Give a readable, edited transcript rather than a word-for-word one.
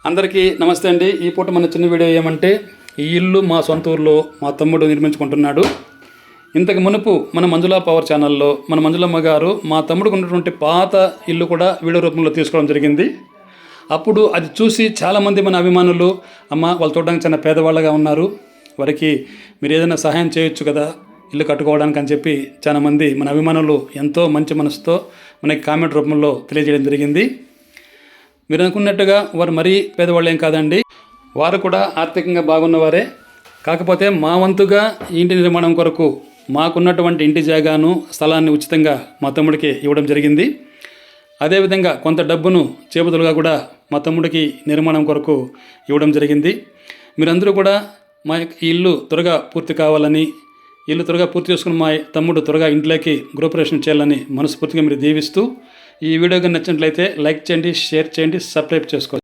అందరికీ నమస్తే అండి. ఈ పూట మన చిన్న వీడియో ఏమంటే, ఈ ఇల్లు మా సొంత ఊర్లో మా తమ్ముడు నిర్మించుకుంటున్నాడు. ఇంతకు మునుపు మన మంజులా పవర్ ఛానల్లో మన మంజులమ్మ గారు మా తమ్ముడికి ఉన్నటువంటి పాత ఇల్లు కూడా వీడియో రూపంలో తీసుకోవడం జరిగింది. అప్పుడు అది చూసి చాలామంది మన అభిమానులు, అమ్మ వాళ్ళు చూడడానికి చాలా పేదవాళ్ళగా ఉన్నారు, వారికి మీరు ఏదైనా సహాయం చేయొచ్చు కదా ఇల్లు కట్టుకోవడానికి అని చెప్పి చాలామంది మన అభిమానులు ఎంతో మంచి మనసుతో మనకి కామెంట్ రూపంలో తెలియజేయడం జరిగింది. మీరు అనుకున్నట్టుగా వారు మరీ పేదవాళ్ళు ఏం కాదండి, వారు కూడా ఆర్థికంగా బాగున్నవారే. కాకపోతే మా వంతుగా ఇంటి నిర్మాణం కొరకు మాకున్నటువంటి ఇంటి జాగాను స్థలాన్ని ఉచితంగా మా తమ్ముడికి ఇవ్వడం జరిగింది. అదేవిధంగా కొంత డబ్బును చేబదులుగా కూడా మా తమ్ముడికి నిర్మాణం కొరకు ఇవ్వడం జరిగింది. మీరందరూ కూడా మా ఇల్లు త్వరగా పూర్తి కావాలని, ఇల్లు త్వరగా పూర్తి చేసుకుని మా తమ్ముడు త్వరగా ఇంట్లోకి గృహప్రవేశం చేయాలని మనస్ఫూర్తిగా మీరు దీవిస్తూ, ఈ వీడియో కానీ నచ్చినట్లయితే లైక్ చేయండి, షేర్ చేయండి, సబ్స్క్రైబ్ చేసుకోండి.